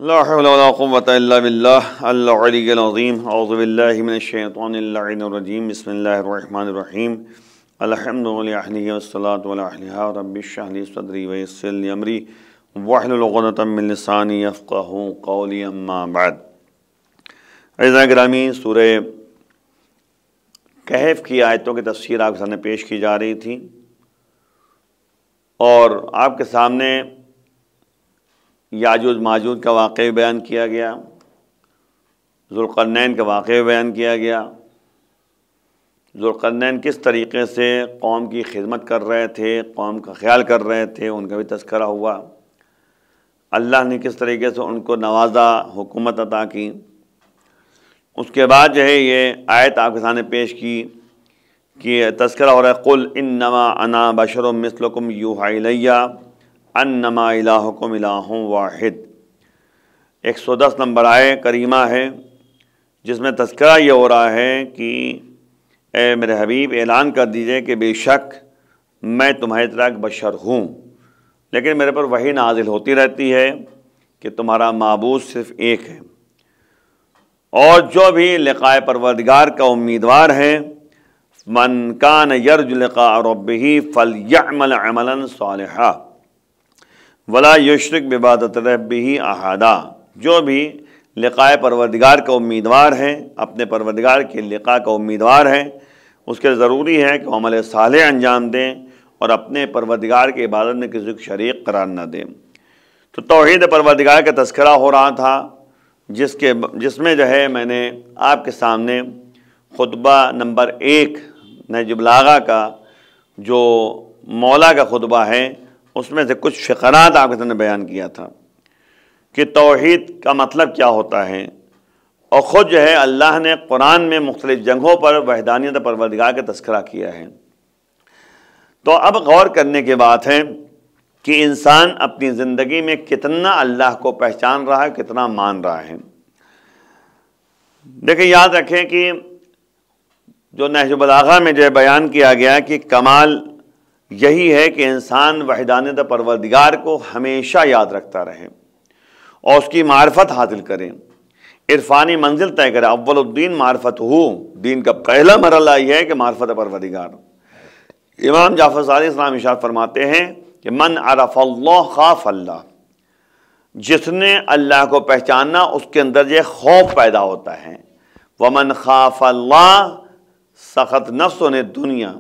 لا حول ولا قوة الا باللہ العلی العظیم اعوذ باللہ من الشیطان اللعین الرجیم بسم اللہ الرحمن الرحیم الحمد للہ والصلاة علی اہلہا رب اشرح لی صدری ویسر لی امری واحلل عقدۃ من لسانی یفقہوا قولی اما بعد۔ عزیزان گرامی، سورہ کہف کی آیتوں کی تفسیر آپ کے سامنے پیش کی جا رہی تھی اور آپ کے سامنے یاجوج ماجوج کا واقعہ بیان کیا گیا، ذوالقرنین کا واقعہ بیان کیا گیا۔ ذوالقرنین کس طریقے سے قوم کی خدمت کر رہے تھے، قوم کا خیال کر رہے تھے، ان کا بھی تذکرہ ہوا۔ اللہ نے کس طریقے سے ان کو نوازا، حکومت عطا کی۔ اس کے بعد یہ آیت آپ کے سامنے پیش کی کہ تذکرہ ہو رہا ہے، قُلْ إِنَّمَا أَنَا بَشَرٌ مِثْلُكُمْ يُوحَىٰ إِلَيَّ انما الہکم الہ واحد۔ 110 نمبر آیت کریمہ ہے جس میں تذکرہ یہ ہو رہا ہے کہ اے میرے حبیب اعلان کر دیجئے کہ بے شک میں تمہاری طرح ایک بشر ہوں، لیکن میرے پر وحی نازل ہوتی رہتی ہے کہ تمہارا معبود صرف ایک ہے، اور جو بھی لقاء پروردگار کا امیدوار ہے، من کان یرجو لقاء ربہ فلیعمل عملا صالحا ولا یشرک بعبادۃ ربہ احدا۔ جو بھی لقاء پروردگار کا امیدوار ہے، اپنے پروردگار کے لقاء کا امیدوار ہے، اس کے ضروری ہے کہ وہ عمل صالح انجام دیں اور اپنے پروردگار کی عبادت میں کسی کو شریک قرار نہ دیں۔ تو توحید پروردگار کا تذکرہ ہو رہا تھا، جس میں میں نے آپ کے سامنے خطبہ نمبر 1 نہج البلاغہ کا جو مولا کا خطبہ ہے اس میں سے کچھ فقرات آپ کے سامنے بیان کیا تھا کہ توحید کا مطلب کیا ہوتا ہے، اور خود اللہ نے قرآن میں مختلف جگہوں پر وحدانیت پروردگار کا تذکرہ کیا ہے۔ تو اب غور کرنے کی بات ہے کہ انسان اپنی زندگی میں کتنا اللہ کو پہچان رہا ہے، کتنا مان رہا ہے۔ دیکھیں، یاد رکھیں کہ جو نہج البلاغہ میں بیان کیا گیا کہ کمال یہی ہے کہ انسان وحدانیت پروردگار کو ہمیشہ یاد رکھتا رہے اور اس کی معرفت حاصل کرے، عرفانی منزل طے کرے۔ اول الدین معرفت ہو، دین کا پہلا مرحلہ یہ ہے کہ معرفت پروردگار۔ امام جعفر صادق اسلام ارشاد فرماتے ہیں کہ من عرف اللہ خاف اللہ، جس نے اللہ کو پہچانا اس کے اندر یہ خوف پیدا ہوتا ہے۔ ومن خاف اللہ سخط نفس نے دنیا،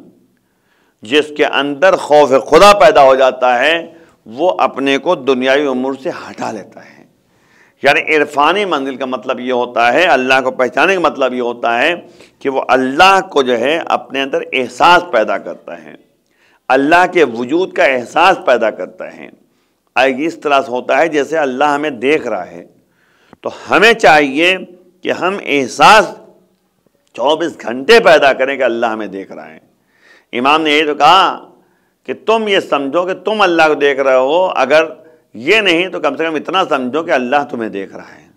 جس کے اندر خوف خدا پیدا ہو جاتا ہے وہ اپنے کو دنیاوی امور سے ہٹا لیتا ہے۔ یعنی عرفانی منزل کا مطلب یہ ہوتا ہے، اللہ کو پہچانے کا مطلب یہ ہوتا ہے کہ وہ اللہ کو اپنے اندر احساس پیدا کرتا ہے، اللہ کے وجود کا احساس پیدا کرتا ہے۔ اس طرح سے ہوتا ہے جیسے اللہ ہمیں دیکھ رہا ہے، تو ہمیں چاہیے کہ ہم احساس 24 گھنٹے پیدا کریں کہ اللہ ہمیں دیکھ رہا ہے۔ امام نے یہ تو کہا کہ تم یہ سمجھو کہ تم اللہ کو دیکھ رہے ہو، اگر یہ نہیں تو کم سے کم اتنا سمجھو کہ اللہ تمہیں دیکھ رہا ہے۔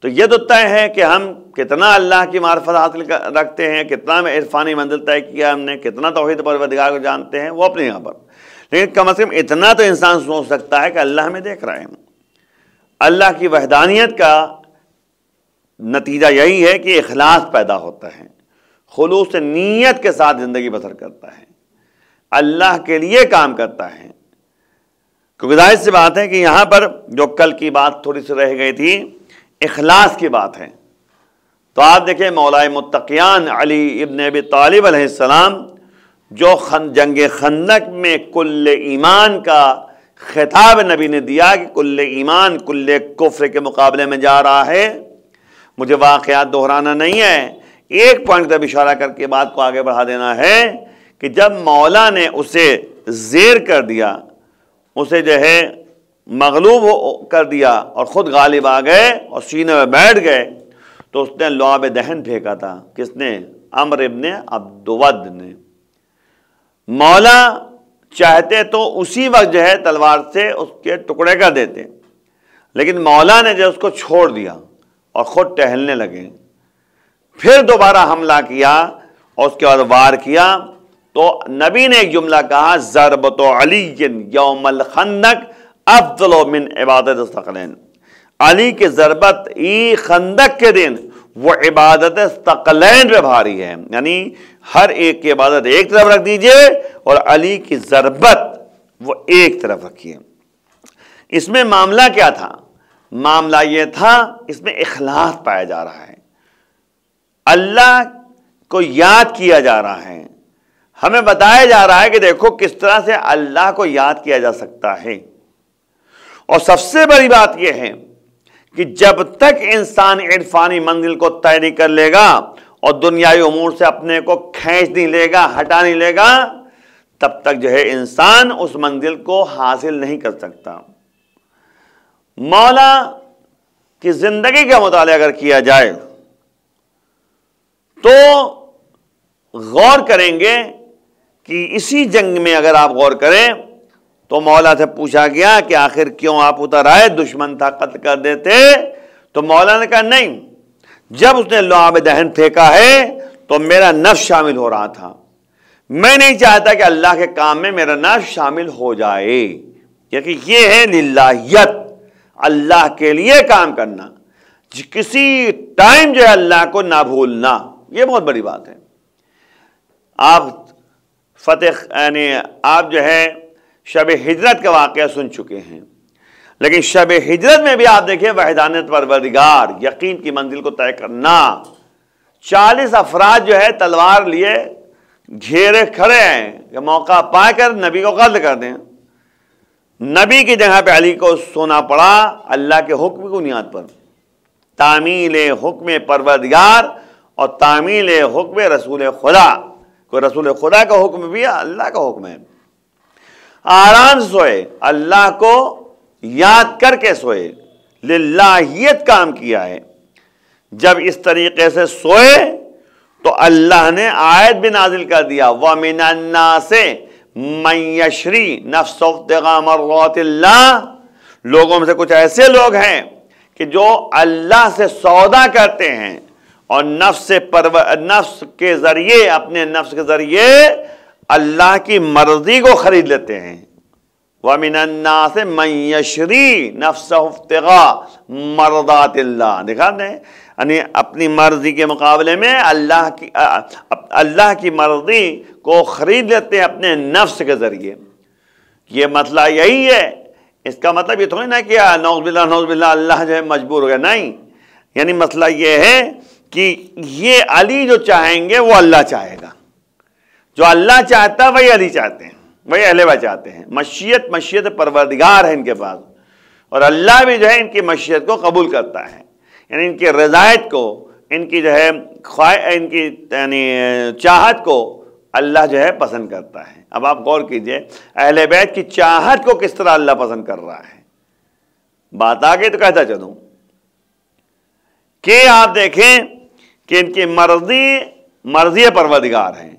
تو یہ تو طے ہے کہ ہم کتنا اللہ کی معرفت حاصل رکھتے ہیں، کتنا عرفانی منزل طے کیا ہم نے، کتنا توحید پروردگار کو جانتے ہیں، وہ اپنے یہاں پر، لیکن کم از کم اتنا تو انسان سوچ سکتا ہے کہ اللہ ہمیں دیکھ رہا ہے۔ اللہ کی وحدانیت کا نتیجہ یہی ہے کہ اخلاص پیدا ہوتا ہے، خلوص نیت کے ساتھ زندگی بسر کرتا ہے، اللہ کے لیے کام کرتا ہے۔ کیونکہ ظاہر سی بات ہے کہ یہاں پر جو کل کی بات تھوڑی سی رہ گئی تھی، اخلاص کی بات ہے۔ تو آپ دیکھیں مولا متقیان علی ابن ابی طالب علیہ السلام جو جنگ خندق میں کل ایمان کا خطاب نبی نے دیا کہ کل ایمان کل کفر کے مقابلے میں جا رہا ہے، مجھے واقعات دہرانا نہیں ہے، ایک پوائنٹ تک اشارہ کر کے بات کو آگے بڑھا دینا ہے کہ جب مولا نے اسے زیر کر دیا، اسے مغلوب کر دیا اور خود غالب آ گئے اور سینے میں بیٹھ گئے، تو اس نے لعاب دہن پھینکا تھا۔ کس نے؟ عمر ابن عبدود نے۔ مولا چاہتے تو اسی وقت تلوار سے اس کے ٹکڑے کر دیتے، لیکن مولا نے اس کو چھوڑ دیا اور خود ٹہلنے لگے۔ پھر دوبارہ حملہ کیا اور اس کے بعد وار کیا، تو نبی نے ایک جملہ کہا، ضربۃ علی یوم الخندق افضل من عبادت الثقلین۔ علی کی ضربت ای خندق کے دن وہ عبادت ثقلین پہ بھاری ہے، یعنی ہر ایک کی عبادت ایک طرف رکھ دیجئے اور علی کی ضربت وہ ایک طرف رکھیے۔ اس میں معاملہ کیا تھا؟ معاملہ یہ تھا، اس میں اخلاص پایا جا رہا ہے، اللہ کو یاد کیا جا رہا ہے، ہمیں بتایا جا رہا ہے کہ دیکھو کس طرح سے اللہ کو یاد کیا جا سکتا ہے۔ اور سب سے بڑی بات یہ ہے کہ جب تک انسان عرفانی منزل کو طے نہیں کر لے گا اور دنیاوی امور سے اپنے کو کھینچ نہیں لے گا، ہٹا نہیں لے گا، تب تک جو ہے انسان اس منزل کو حاصل نہیں کر سکتا۔ مولا کی زندگی کا مطالعہ اگر کیا جائے تو غور کریں گے کہ اسی جنگ میں اگر آپ غور کریں تو مولا سے پوچھا گیا کہ آخر کیوں آپ اتر آئے، دشمن تھا قتل کر دیتے؟ تو مولا نے کہا نہیں، جب اس نے لعاب دہن پھینکا ہے تو میرا نفس شامل ہو رہا تھا، میں نہیں چاہتا کہ اللہ کے کام میں میرا نفس شامل ہو جائے، کیونکہ یہ ہے للہیت، اللہ کے لیے کام کرنا، کسی ٹائم جو ہے اللہ کو نہ بھولنا، یہ بہت بڑی بات ہے۔ آپ یعنی آپ جو ہے شب ہجرت کا واقعہ سن چکے ہیں، لیکن شب ہجرت میں بھی آپ دیکھیں وحدانیت پروردگار، یقین کی منزل کو طے کرنا، 40 افراد جو ہے تلوار لیے گھیرے کھڑے ہیں کہ موقع پا کر نبی کو قتل کر دیں۔ نبی کی جگہ پہ علی کو سونا پڑا اللہ کے حکم کی بنیاد پر، تعمیل حکم پروردگار اور تعمیل حکم رسول خدا، کوئی رسول خدا کا حکم بھی ہے، اللہ کا حکم ہے۔ آرام سے سوئے، اللہ کو یاد کر کے سوئے، للہیت کام کیا ہے۔ جب اس طریقے سے سوئے تو اللہ نے آیت بھی نازل کر دیا، وَمِنَ النَّاسِ مَن يَشْرِي نَفْسَهُ ابْتِغَاءَ مَرْضَاتِ اللَّهِ، لوگوں میں سے کچھ ایسے لوگ ہیں کہ جو اللہ سے سودا کرتے ہیں اور نفس کے ذریعے، اپنے نفس کے ذریعے اللہ کی مرضی کو خرید لیتے ہیں۔ وَمِنَ النَّاسِ مَن يَشْرِي نَفْسَهُ ابْتِغَاءَ مَرْضَاتِ اللَّهِ، دیکھا نے، یعنی اپنی مرضی کے مقابلے میں اللہ کی مرضی کو خرید لیتے ہیں اپنے نفس کے ذریعے۔ یہ مسئلہ یہی ہے، اس کا مطلب یہ تھوڑی نہ کیا نعوذ باللہ اللہ جو ہے مجبور ہو گیا، نہیں، یعنی مسئلہ یہ ہے کہ یہ علی جو چاہیں گے وہ اللہ چاہے گا، جو اللہ چاہتا ہے وہی علی چاہتے ہیں، وہی اہل بیت چاہتے ہیں۔ مشیت پروردگار ہے ان کے پاس، اور اللہ بھی جو ہے ان کی مشیت کو قبول کرتا ہے، یعنی ان کی رضایت کو، ان کی جو ہے ان کی یعنی چاہت کو اللہ جو ہے پسند کرتا ہے۔ اب آپ غور کیجئے اہل بیت کی چاہت کو کس طرح اللہ پسند کر رہا ہے۔ بات آگے تو کہتا چلوں کہ آپ دیکھیں کہ ان کی مرضی پروردگار ہے،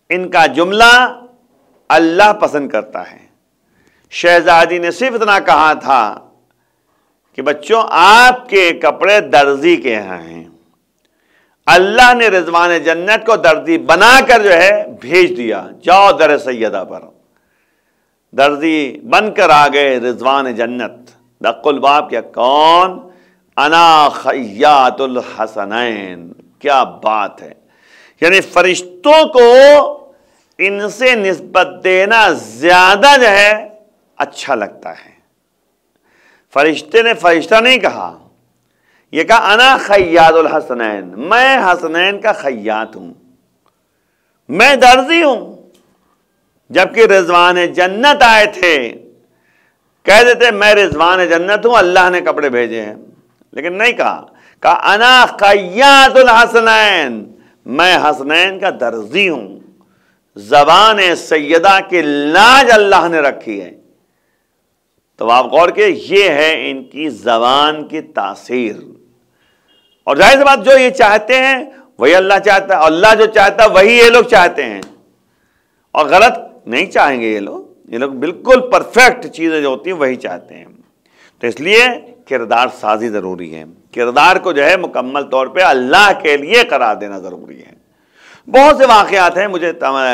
ان کا جملہ اللہ پسند کرتا ہے۔ شہزادی نے صرف اتنا کہا تھا کہ بچوں آپ کے کپڑے درزی کے یہاں ہیں، اللہ نے رضوان جنت کو درزی بنا کر جو ہے بھیج دیا، جاؤ در سیدہ پر، درزی بن کر آ گئے رضوان جنت۔ دق الباب کیا کون؟ انا خیاط الحسنین، کیا بات ہے، یعنی فرشتوں کو ان سے نسبت دینا زیادہ جو ہے اچھا لگتا ہے۔ فرشتے نے فرشتہ نہیں کہا، یہ کہا انا خیاط الحسنین، میں حسنین کا خیاط ہوں، میں درزی ہوں۔ جبکہ رضوان جنت آئے تھے کہہ دیتے میں رضوان جنت ہوں، اللہ نے کپڑے بھیجے ہیں، لیکن نہیں کہا انا خیاط الحسنین، میں حسنین کا درزی ہوں۔ زبان سیدہ کی لاج اللہ نے رکھی ہے۔ تو آپ غور کے یہ ہے ان کی زبان کی تاثیر، اور ظاہر سی بات جو یہ چاہتے ہیں وہی اللہ چاہتا ہے، اور اللہ جو چاہتا ہے وہی یہ لوگ چاہتے ہیں، اور غلط نہیں چاہیں گے یہ لوگ بالکل پرفیکٹ چیزیں جو ہوتی ہیں وہی چاہتے ہیں۔ تو اس لیے کردار سازی ضروری ہے، کردار کو جو ہے مکمل طور پہ اللہ کے لیے قرار دینا ضروری ہے۔ بہت سے واقعات ہیں، مجھے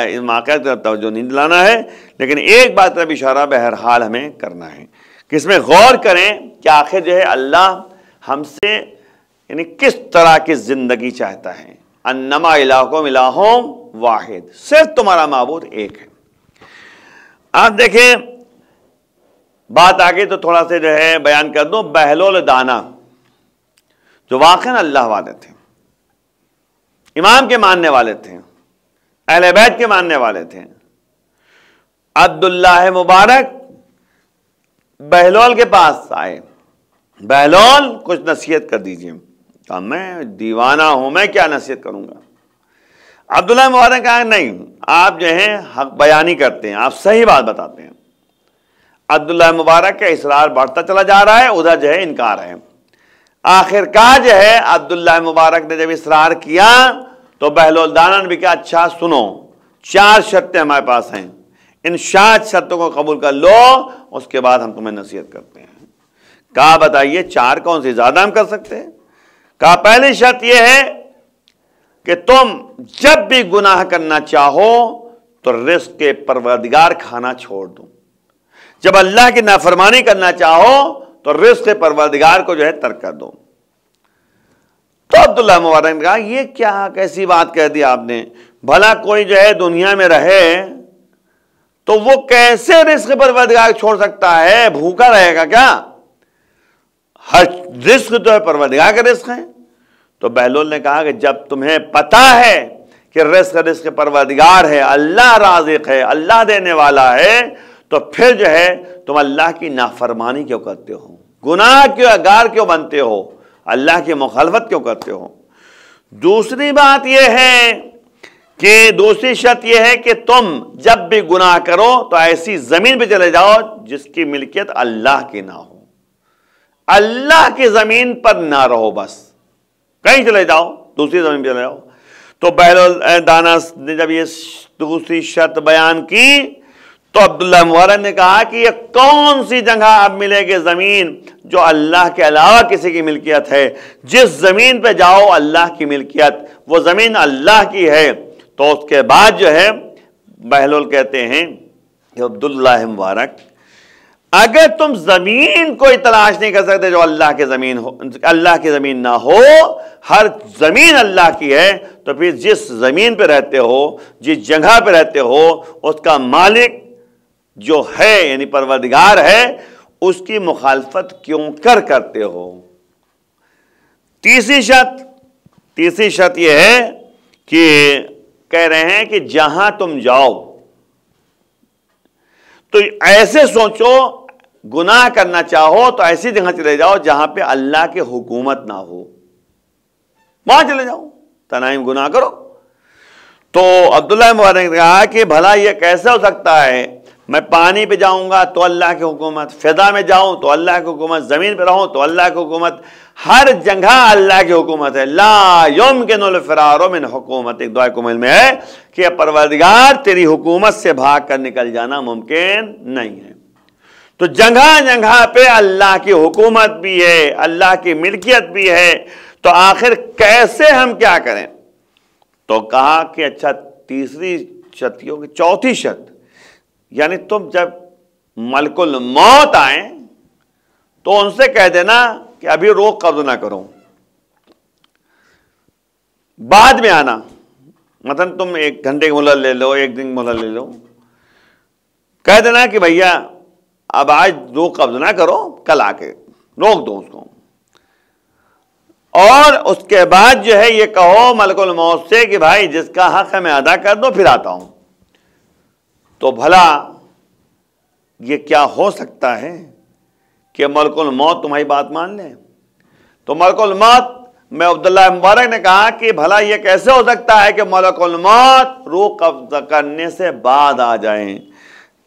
ان واقعات کا توجہ نہیں دلانا ہے، لیکن ایک بات کا بھی اشارہ بہرحال ہمیں کرنا ہے کہ اس میں غور کریں کہ آخر جو ہے اللہ ہم سے یعنی کس طرح کی زندگی چاہتا ہے. انما الہکم الہ واحد، صرف تمہارا معبود ایک ہے. آپ دیکھیں بات آگے تو تھوڑا سے جو ہے بیان کر دوں. بہلول دانا جو واقعاً اللہ والے تھے، امام کے ماننے والے تھے، اہل بیت کے ماننے والے تھے، عبداللہ مبارک بہلول کے پاس آئے. بہلول کچھ نصیحت کر دیجئے. کہا میں دیوانہ ہوں، میں کیا نصیحت کروں گا. عبداللہ مبارک کہا نہیں، آپ جو ہیں حق بیانی کرتے ہیں، آپ صحیح بات بتاتے ہیں. عبداللہ مبارک کا اصرار بڑھتا چلا جا رہا ہے، ادھر جو ہے انکار ہے. آخر کار جو ہے عبداللہ مبارک نے جب اصرار کیا تو بہلول دانا نے بھی کہا اچھا سنو، 4 شرطیں ہمارے پاس ہیں، ان 7 شرطوں کو قبول کر لو، اس کے بعد ہم تمہیں نصیحت کرتے ہیں. کہا بتائیے 4 کون سی، زیادہ ہم کر سکتے ہیں. کہا پہلی شرط یہ ہے کہ تم جب بھی گناہ کرنا چاہو تو رزق کے پروردگار کھانا چھوڑ دو. جب اللہ کی نافرمانی کرنا چاہو تو رزق کے پروردگار کو جو ہے ترک کر دو. تو عبداللہ مبارک نے کہا یہ کیا کیسی بات کہہ دی آپ نے، بھلا کوئی جو ہے دنیا میں رہے تو وہ کیسے رزق پروردگار چھوڑ سکتا ہے، بھوکا رہے گا کیا؟ ہر رزق تو ہے پروردگار کا رزق ہے. تو بہلول نے کہا کہ جب تمہیں پتا ہے کہ رزق پروردگار ہے، اللہ رازق ہے، اللہ دینے والا ہے، تو پھر جو ہے تم اللہ کی نافرمانی کیوں کرتے ہو، گناہ کیوں گار کیوں بنتے ہو، اللہ کی مخالفت کیوں کرتے ہو. دوسری بات یہ ہے کہ دوسری شرط یہ ہے کہ تم جب بھی گناہ کرو تو ایسی زمین پہ چلے جاؤ جس کی ملکیت اللہ کی نہ ہو، اللہ کی زمین پر نہ رہو، بس کہیں چلے جاؤ، دوسری زمین پہ چلے جاؤ. تو بہلول دانا نے جب یہ دوسری شرط بیان کی تو عبداللہ مبارک نے کہا کہ یہ کون سی جگہ اب ملے گی زمین جو اللہ کے علاوہ کسی کی ملکیت ہے. جس زمین پہ جاؤ اللہ کی ملکیت، وہ زمین اللہ کی ہے. تو اس کے بعد جو ہے بہلول کہتے ہیں کہ عبداللہ مبارک اگر تم زمین کوئی تلاش نہیں کر سکتے جو اللہ کی زمین ہو، اللہ کی زمین نہ ہو، ہر زمین اللہ کی ہے، تو پھر جس زمین پہ رہتے ہو، جس جگہ پہ رہتے ہو، اس کا مالک جو ہے یعنی پروردگار ہے، اس کی مخالفت کیوں کرتے ہو. تیسری شرط یہ ہے کہ کہہ رہے ہیں کہ جہاں تم جاؤ تو ایسے سوچو، گناہ کرنا چاہو تو ایسی جگہ چلے جاؤ جہاں پہ اللہ کی حکومت نہ ہو، وہاں چلے جاؤ، تنہائی گناہ کرو. تو عبداللہ مبارک نے کہا کہ بھلا یہ کیسے ہو سکتا ہے، میں پانی پہ جاؤں گا تو اللہ کی حکومت، فضا میں جاؤں تو اللہ کی حکومت، زمین پہ رہوں تو اللہ کی حکومت، ہر جگہ اللہ کی حکومت ہے. لا یمکن الفرار من حکومت، ایک دعا کمل میں ہے کہ پروردگار تیری حکومت سے بھاگ کر نکل جانا ممکن نہیں ہے. تو جگہ جگہ پہ اللہ کی حکومت بھی ہے، اللہ کی ملکیت بھی ہے، تو آخر کیسے ہم کیا کریں. تو کہا کہ اچھا تیسری شرط ہوگی، چوتھی شرط یعنی تم جب ملک الموت آئیں تو ان سے کہہ دینا کہ ابھی روک قبض نہ کرو، بعد میں آنا. مثلا تم 1 گھنٹے کی مہلت لے لو، 1 دن کی مہلت لے لو، کہہ دینا کہ بھیا اب آج روک قبض نہ کرو، کل آ کے روک دو اس کو. اور اس کے بعد جو ہے یہ کہو ملک الموت سے کہ بھائی جس کا حق ہے میں ادا کر دو، پھر آتا ہوں. تو بھلا یہ کیا ہو سکتا ہے کہ ملک الموت تمہاری بات مان لیں؟ تو ملک الموت میں عبداللہ مبارک نے کہا کہ بھلا یہ کیسے ہو سکتا ہے کہ ملک الموت روح قبض کرنے سے بعد آ جائیں،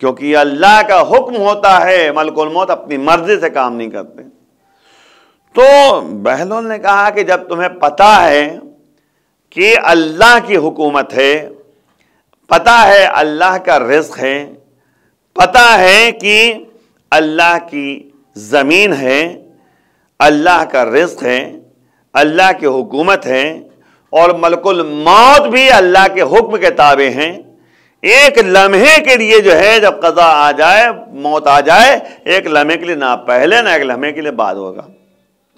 کیونکہ یہ اللہ کا حکم ہوتا ہے، ملک الموت اپنی مرضی سے کام نہیں کرتے. تو بہلول نے کہا کہ جب تمہیں پتا ہے کہ اللہ کی حکومت ہے، پتا ہے اللہ کا رزق ہے، پتا ہے کہ اللہ کی زمین ہے، اللہ کا رزق ہے، اللہ کی حکومت ہے، اور ملک الموت بھی اللہ کے حکم کے تابع ہیں، ایک لمحے کے لیے جو ہے جب قضا آ جائے، موت آ جائے، ایک لمحے کے لیے نہ پہلے نہ ایک لمحے کے لیے بعد ہوگا۔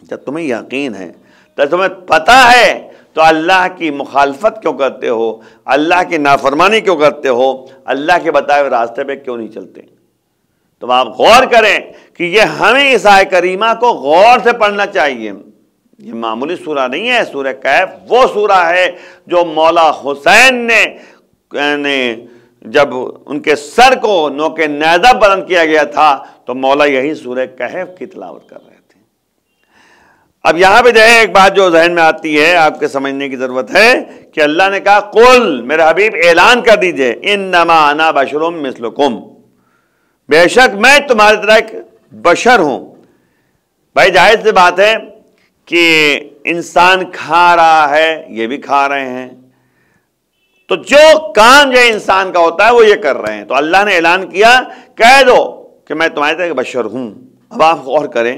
جب تمہیں یقین ہے، جب تمہیں پتہ ہے، تو اللہ کی مخالفت کیوں کرتے ہو؟ اللہ کی نافرمانی کیوں کرتے ہو؟ اللہ کے بتائے ہوئے راستے پہ کیوں نہیں چلتے؟ تو آپ غور کریں کہ یہ ہمیں اس آیت کریمہ کو غور سے پڑھنا چاہیے۔ یہ معمولی سورہ نہیں ہے۔ سورہ کہف وہ سورہ ہے جو مولا حسین نے جب ان کے سر کو نوک نیزہ بلند کیا گیا تھا تو مولا یہی سورہ کہف کی تلاوت کر رہے تھے۔ اب یہاں پہ جو ہے ایک بات جو ذہن میں آتی ہے، آپ کے سمجھنے کی ضرورت ہے کہ اللہ نے کہا قل، میرے حبیب اعلان کر دیجئے، انما انا بشر مثلکم، بے شک میں تمہاری طرح ایک بشر ہوں۔ بھائی ظاہر سی بات ہے کہ انسان کھا رہا ہے، یہ بھی کھا رہے ہیں، تو جو کام جو انسان کا ہوتا ہے وہ یہ کر رہے ہیں۔ تو اللہ نے اعلان کیا، کہہ دو کہ میں تمہاری طرح ایک بشر ہوں۔ اب آپ غور کریں،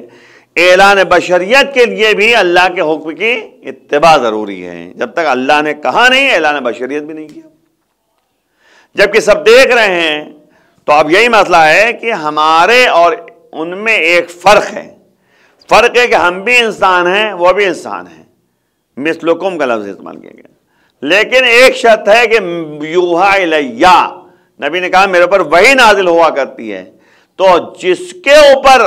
اعلان بشریت کے لیے بھی اللہ کے حکم کی اتباع ضروری ہے۔ جب تک اللہ نے کہا نہیں، اعلان بشریت بھی نہیں کیا، جبکہ سب دیکھ رہے ہیں۔ تو اب یہی مسئلہ ہے کہ ہمارے اور ان میں ایک فرق ہے۔ فرق ہے کہ ہم بھی انسان ہیں، وہ بھی انسان ہیں۔ مثلکم کا لفظ استعمال کیا گیا، لیکن ایک شرط ہے کہ یوحا الیہ، نبی نے کہا میرے اوپر وحی نازل ہوا کرتی ہے۔ تو جس کے اوپر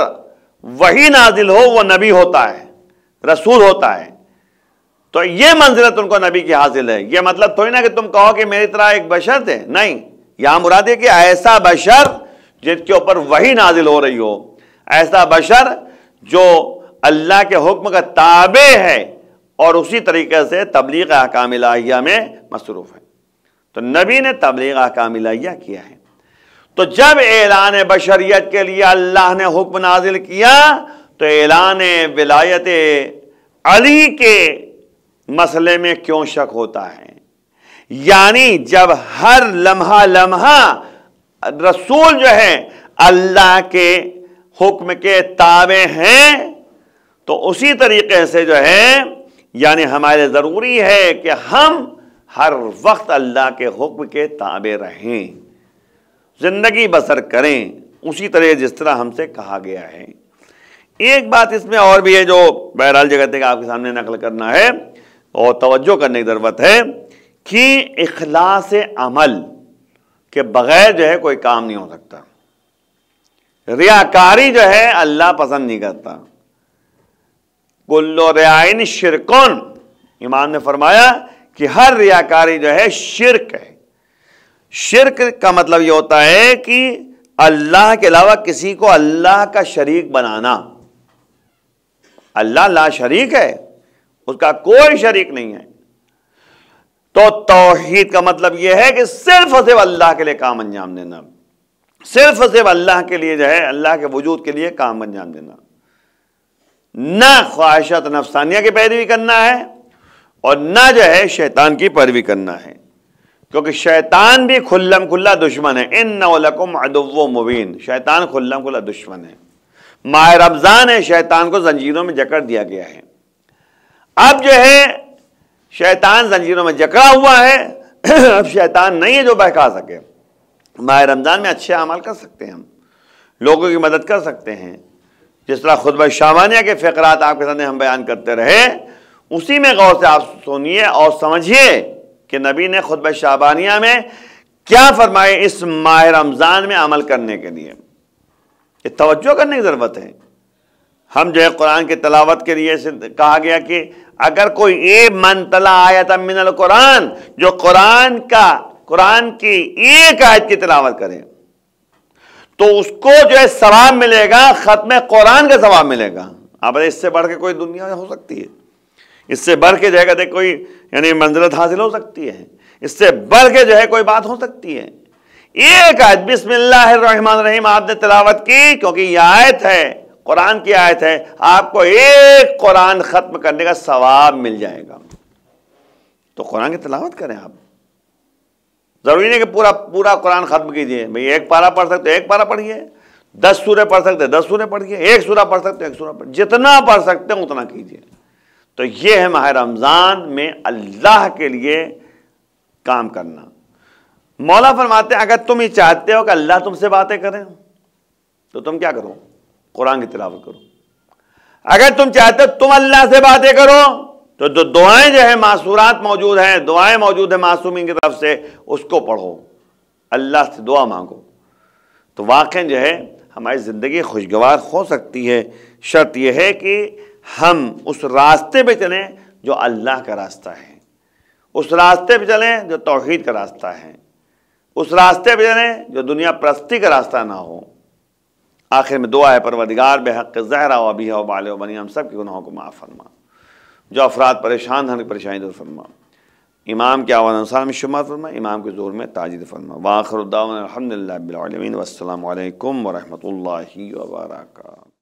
وحی نازل ہو وہ نبی ہوتا ہے، رسول ہوتا ہے۔ تو یہ منزلت ان کو نبی کی حاصل ہے۔ یہ مطلب تھوڑی نا کہ تم کہو کہ میری طرح ایک بشر تھے، نہیں، یہاں مراد ہے کہ ایسا بشر جس کے اوپر وحی نازل ہو رہی ہو، ایسا بشر جو اللہ کے حکم کا تابع ہے اور اسی طریقے سے تبلیغ احکام الہیہ میں مصروف ہے۔ تو نبی نے تبلیغ احکام الہیہ کیا ہے۔ تو جب اعلان بشریت کے لیے اللہ نے حکم نازل کیا تو اعلان ولایت علی کے مسئلے میں کیوں شک ہوتا ہے؟ یعنی جب ہر لمحہ رسول جو ہے اللہ کے حکم کے تابع ہیں، تو اسی طریقے سے جو ہے یعنی ہمارے ضروری ہے کہ ہم ہر وقت اللہ کے حکم کے تابع رہیں، زندگی بسر کریں اسی طرح جس طرح ہم سے کہا گیا ہے۔ ایک بات اس میں اور بھی ہے جو بہرحال جگہ تک آپ کے سامنے نقل کرنا ہے اور توجہ کرنے کی ضرورت ہے کہ اخلاص عمل کے بغیر جو ہے کوئی کام نہیں ہو سکتا۔ ریاکاری جو ہے اللہ پسند نہیں کرتا۔ کل ریاء شرکن، امام نے فرمایا کہ ہر ریاکاری جو ہے شرک ہے۔ شرک کا مطلب یہ ہوتا ہے کہ اللہ کے علاوہ کسی کو اللہ کا شریک بنانا۔ اللہ لا شریک ہے، اس کا کوئی شریک نہیں ہے۔ تو توحید کا مطلب یہ ہے کہ صرف اور صرف اللہ کے لیے کام انجام دینا، صرف اور صرف اللہ کے لیے جو ہے اللہ کے وجود کے لیے کام انجام دینا، نہ خواہشات نفسانیہ کی پیروی کرنا ہے اور نہ جو ہے شیطان کی پیروی کرنا ہے، کیونکہ شیطان بھی کھلم کھلا دشمن ہے۔ اِنَّهُ لَكُمْ عَدُوٌّ مُبِينٌ، شیطان کھلم کھلا دشمن ہے۔ ماہ رمضان ہے، شیطان کو زنجیروں میں جکڑ دیا گیا ہے۔ اب جو ہے شیطان زنجیروں میں جکڑا ہوا ہے، اب شیطان نہیں ہے جو بہکا سکے۔ ماہ رمضان میں اچھے اعمال کر سکتے ہیں، ہم لوگوں کی مدد کر سکتے ہیں، جس طرح خطبہ شعبانیہ کے فقرات آپ کے سامنے ہم بیان کرتے رہے، اسی میں غور سے آپ سنیے اور سمجھیے کہ نبی نے خطبہ شعبانیہ میں کیا فرمائے اس ماہ رمضان میں عمل کرنے کے لیے۔ یہ توجہ کرنے کی ضرورت ہے۔ ہم جو ہے قرآن کی تلاوت کے لیے کہا گیا کہ اگر کوئی من تلا آیت من القرآن، جو قرآن کی ایک آیت کی تلاوت کرے تو اس کو جو ہے ثواب ملے گا، ختم قرآن کا ثواب ملے گا۔ اب اس سے بڑھ کے کوئی دنیا ہو سکتی ہے؟ اس سے بڑھ کے جو ہے کوئی یعنی منزلت حاصل ہو سکتی ہے؟ اس سے بڑھ کے جو ہے کوئی بات ہو سکتی ہے؟ ایک آیت بسم اللہ الرحمن الرحیم آپ نے تلاوت کی، کیونکہ یہ آیت ہے، قرآن کی آیت ہے، آپ کو ایک قرآن ختم کرنے کا ثواب مل جائے گا۔ تو قرآن کی تلاوت کریں آپ، ضروری نہیں کہ پورا قرآن ختم کیجئے۔ بھئی ایک پارہ پڑھ سکتے ایک پارہ پڑھیے، 10 سورے پڑھ سکتے 10 سورے پڑھیے، ایک سورہ پڑھ سکتے ایک سورہ پڑھیے، جتنا پڑھ سکتے ہیں اتنا کیجئے۔ تو یہ ہے ماہ رمضان میں اللہ کے لیے کام کرنا۔ مولا فرماتے ہیں اگر تم یہ چاہتے ہو کہ اللہ تم سے باتیں کریں تو تم کیا کرو؟ قرآن کی تلاوت کرو۔ اگر تم چاہتے ہو تم اللہ سے باتیں کرو تو جو دعائیں جو ہے معصورات موجود ہیں، دعائیں موجود ہیں معصومین کی طرف سے، اس کو پڑھو، اللہ سے دعا مانگو، تو واقعی جو ہے ہماری زندگی خوشگوار ہو سکتی ہے۔ شرط یہ ہے کہ ہم اس راستے پہ چلیں جو اللہ کا راستہ ہے، اس راستے پہ چلیں جو توحید کا راستہ ہے، اس راستے پہ چلیں جو دنیا پرستی کا راستہ نہ ہو۔ آخر میں دعا ہے پروردگار بحق زہرا و ابیہا و بالہ و بنیہا ہم سب کے گناہوں کو معاف فرما، جو افراد پریشان ہیں پریشانی دور فرما، امام کے آوان انصار میں شمار فرما، امام کے ظہور میں تاجید فرما۔ وآخر دعوانا الحمدللہ رب العالمین والسلام علیکم ورحمۃ اللہ وبرکاتہ۔